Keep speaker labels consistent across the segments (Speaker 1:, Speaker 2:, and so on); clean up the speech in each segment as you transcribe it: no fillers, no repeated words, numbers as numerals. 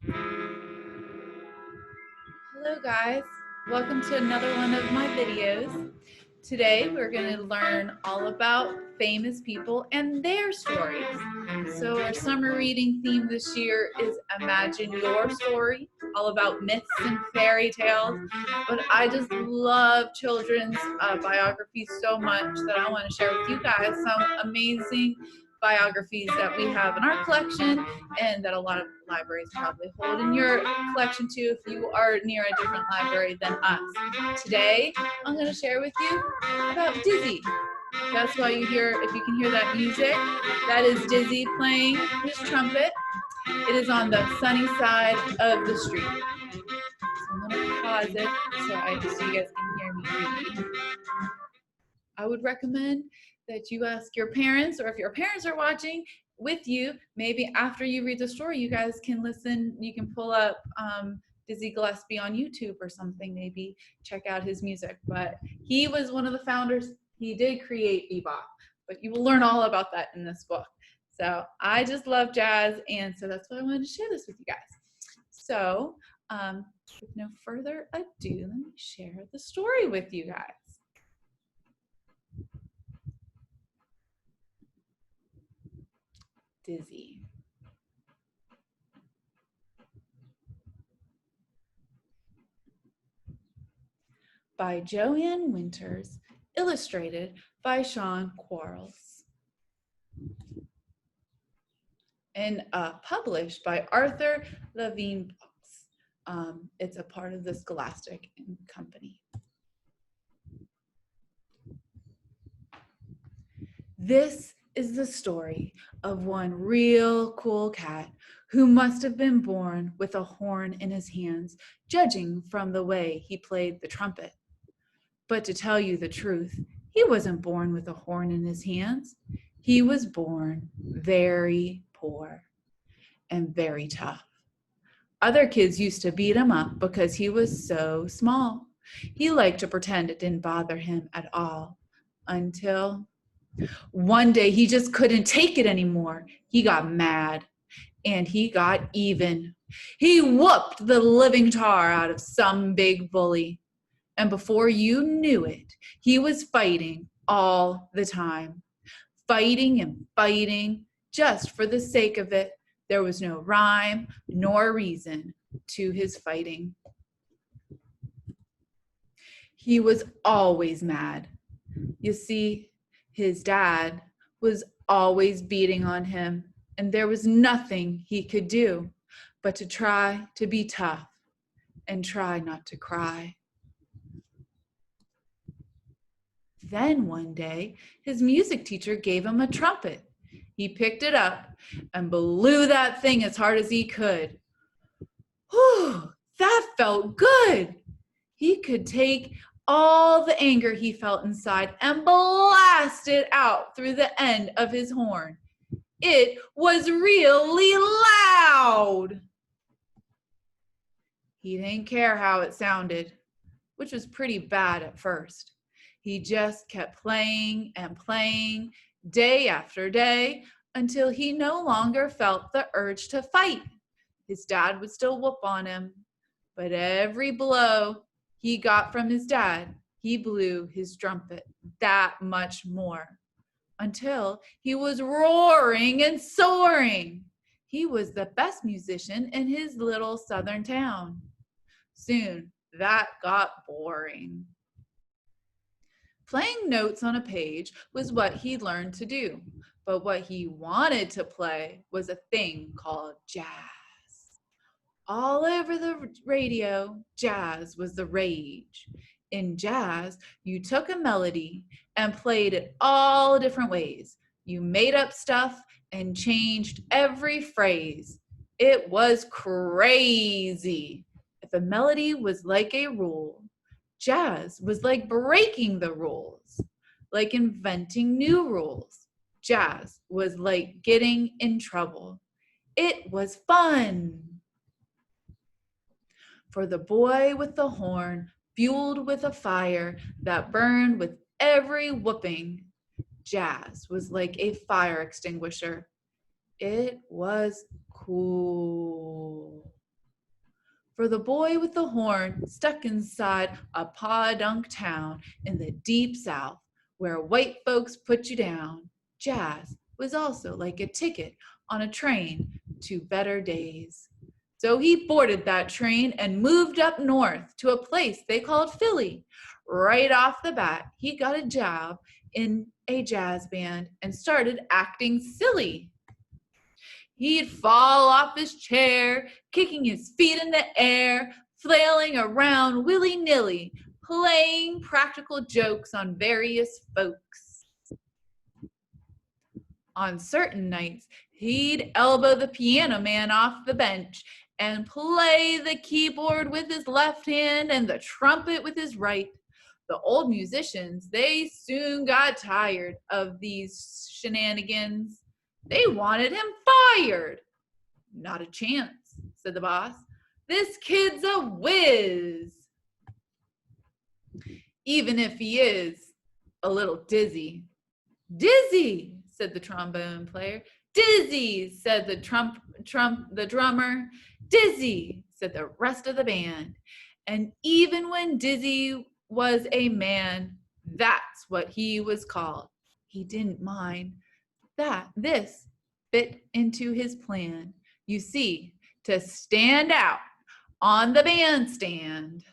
Speaker 1: Hello guys, welcome to another one of my videos. Today we're going to learn all about famous people and their stories. So our summer reading theme this year is Imagine Your Story, all about myths and fairy tales. But I just love children's biographies so much that I want to share with you guys some amazing biographies that we have in our collection and that a lot of libraries probably hold in your collection too if you are near a different library than us. Today I'm going to share with you about Dizzy. That's why you hear, if you can hear that music, that is Dizzy playing his trumpet. It is on the sunny side of the street. So I'm going to pause it so you guys can hear me read. I would recommend that you ask your parents, or if your parents are watching with you, maybe after you read the story, you guys can listen. You can pull up Dizzy Gillespie on YouTube or something, maybe check out his music. But he was one of the founders. He did create Bebop, but you will learn all about that in this book. So I just love jazz, and so that's why I wanted to share this with you guys. So with no further ado, let me share the story with you guys. Dizzy. By Jonah Winter, illustrated by Sean Qualls, and published by Arthur Levine Books. It's a part of the Scholastic Company. This is the story of one real cool cat who must have been born with a horn in his hands, judging from the way he played the trumpet. But to tell you the truth, he wasn't born with a horn in his hands. He was born very poor and very tough. Other kids used to beat him up because he was so small. He liked to pretend it didn't bother him at all until one day he just couldn't take it anymore. He got mad and he got even. He whooped the living tar out of some big bully. And before you knew it, he was fighting all the time. Fighting and fighting just for the sake of it. There was no rhyme nor reason to his fighting. He was always mad. You see, his dad was always beating on him, and there was nothing he could do but to try to be tough and try not to cry. Then one day, his music teacher gave him a trumpet. He picked it up and blew that thing as hard as he could. Whew, that felt good. He could take all the anger he felt inside and blast it out through the end of his horn. It was really loud. He didn't care how it sounded, which was pretty bad at first. He just kept playing and playing day after day until he no longer felt the urge to fight. His dad would still whoop on him, but every blow he got from his dad, he blew his trumpet that much more until he was roaring and soaring. He was the best musician in his little southern town. Soon that got boring. Playing notes on a page was what he learned to do, but what he wanted to play was a thing called jazz. All over the radio, jazz was the rage. In jazz, you took a melody and played it all different ways. You made up stuff and changed every phrase. It was crazy. If a melody was like a rule, jazz was like breaking the rules, like inventing new rules. Jazz was like getting in trouble. It was fun. For the boy with the horn, fueled with a fire that burned with every whooping, jazz was like a fire extinguisher. It was cool. for the boy with the horn stuck inside a podunk town in the deep south where white folks put you down. Jazz was also like a ticket on a train to better days. So he boarded that train and moved up north to a place they called Philly. Right off the bat, he got a job in a jazz band and started acting silly. He'd fall off his chair, kicking his feet in the air, flailing around willy-nilly, playing practical jokes on various folks. On certain nights, he'd elbow the piano man off the bench and play the keyboard with his left hand and the trumpet with his right. The old musicians, they soon got tired of these shenanigans. They wanted him fired. Not a chance, said the boss. This kid's a whiz. Even if he is a little dizzy. Dizzy, said the trombone player. Dizzy, said the the drummer. Dizzy, said the rest of the band. And even when Dizzy was a man, that's what he was called. He didn't mind that this fit into his plan. You see, to stand out on the bandstand.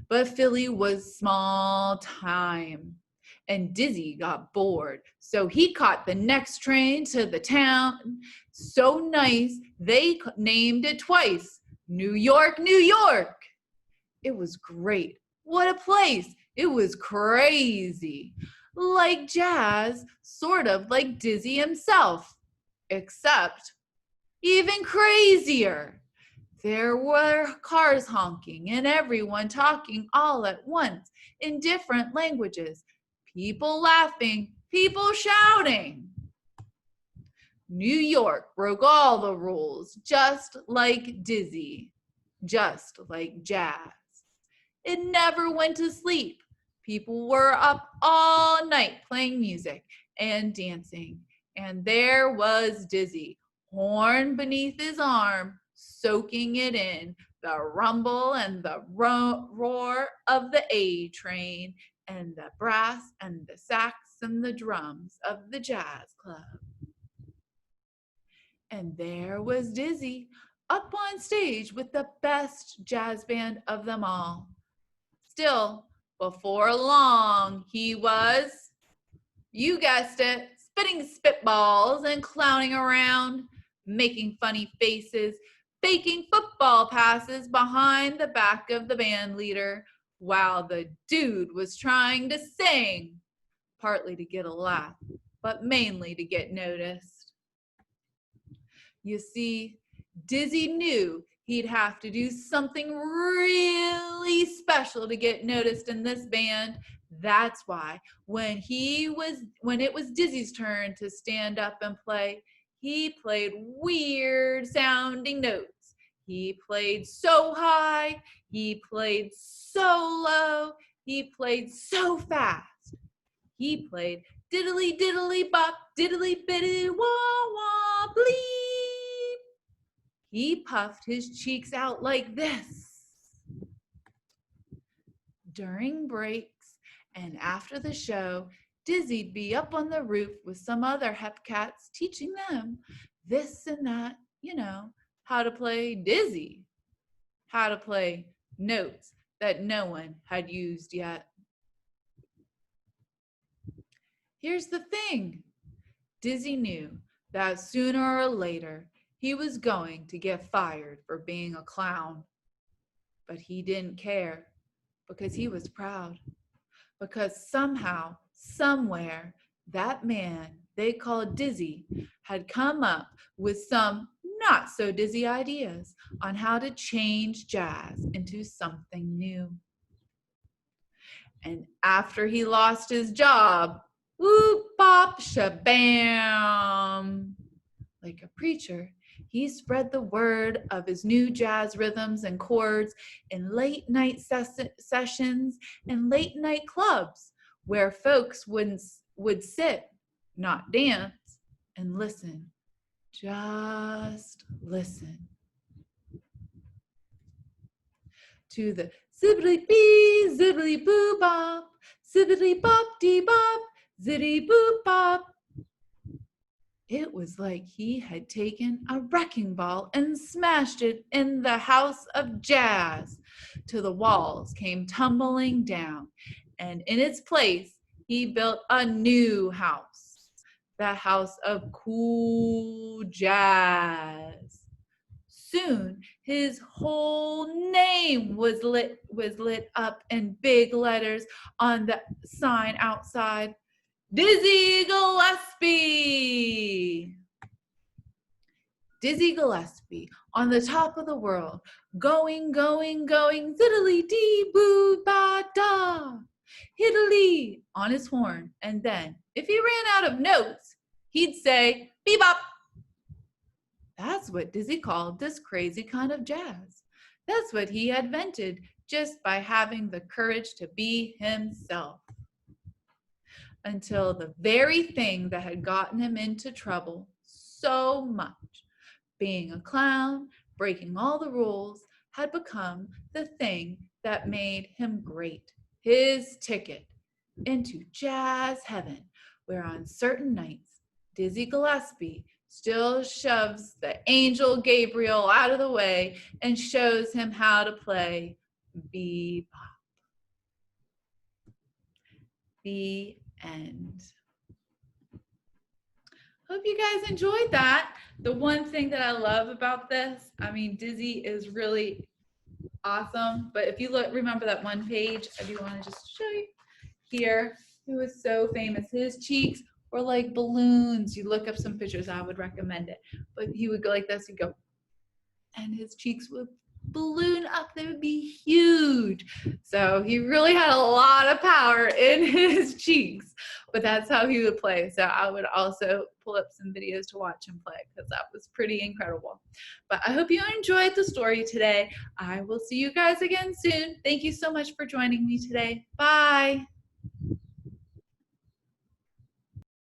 Speaker 1: But Philly was small time, and Dizzy got bored. So he caught the next train to the town. So nice, they named it twice. New York, New York. It was great. What a place. It was crazy. Like jazz, sort of like Dizzy himself, except even crazier. There were cars honking and everyone talking all at once in different languages. People laughing, people shouting. New York broke all the rules, just like Dizzy, just like jazz. It never went to sleep. People were up all night playing music and dancing. And there was Dizzy, horn beneath his arm, soaking it in, the rumble and the roar of the A train, and the brass and the sax and the drums of the jazz club. And there was Dizzy, up on stage with the best jazz band of them all. Still, before long, he was, you guessed it, spitting spitballs and clowning around, making funny faces, faking football passes behind the back of the band leader, while the dude was trying to sing, partly to get a laugh, but mainly to get noticed. You see, Dizzy knew he'd have to do something really special to get noticed in this band. That's why when it was Dizzy's turn to stand up and play, he played weird sounding notes. He played so high, he played so low, he played so fast. He played diddly diddly bop, diddly biddly wah wah bleep. He puffed his cheeks out like this. During breaks and after the show, Dizzy'd be up on the roof with some other hep cats teaching them this and that, how to play Dizzy, how to play notes that no one had used yet. Here's the thing. Dizzy knew that sooner or later he was going to get fired for being a clown. But he didn't care because he was proud. Because somehow, somewhere, that man they called Dizzy had come up with some not so dizzy ideas on how to change jazz into something new. And after he lost his job, whoop, bop, shabam. Like a preacher, he spread the word of his new jazz rhythms and chords in late night sessions and late night clubs where folks would sit, not dance, and listen. Just listen. to the zibbly bee, zibbly boo bop, zibbly bop dee bop, zitty boo bop. It was like he had taken a wrecking ball and smashed it in the house of jazz till the walls came tumbling down, and in its place he built a new house, the house of cool jazz. Soon his whole name was lit up in big letters on the sign outside. Dizzy Gillespie! Dizzy Gillespie on the top of the world, going, going, going, ziddly dee boo ba da, hiddly on his horn, and then, if he ran out of notes, he'd say bebop. That's what Dizzy called this crazy kind of jazz. That's what he had invented just by having the courage to be himself. Until the very thing that had gotten him into trouble so much, being a clown, breaking all the rules, had become the thing that made him great, his ticket into jazz heaven, where on certain nights, Dizzy Gillespie still shoves the angel Gabriel out of the way and shows him how to play bebop. The end. Hope you guys enjoyed that. The one thing that I love about this, I mean, Dizzy is really awesome, but if you remember that one page, I do want to just show you here. He was so famous. His cheeks were like balloons. You look up some pictures, I would recommend it. But he would go like this, he'd go, and his cheeks would balloon up. They would be huge. So he really had a lot of power in his cheeks, but that's how he would play. So I would also pull up some videos to watch him play because that was pretty incredible. But I hope you enjoyed the story today. I will see you guys again soon. Thank you so much for joining me today. Bye.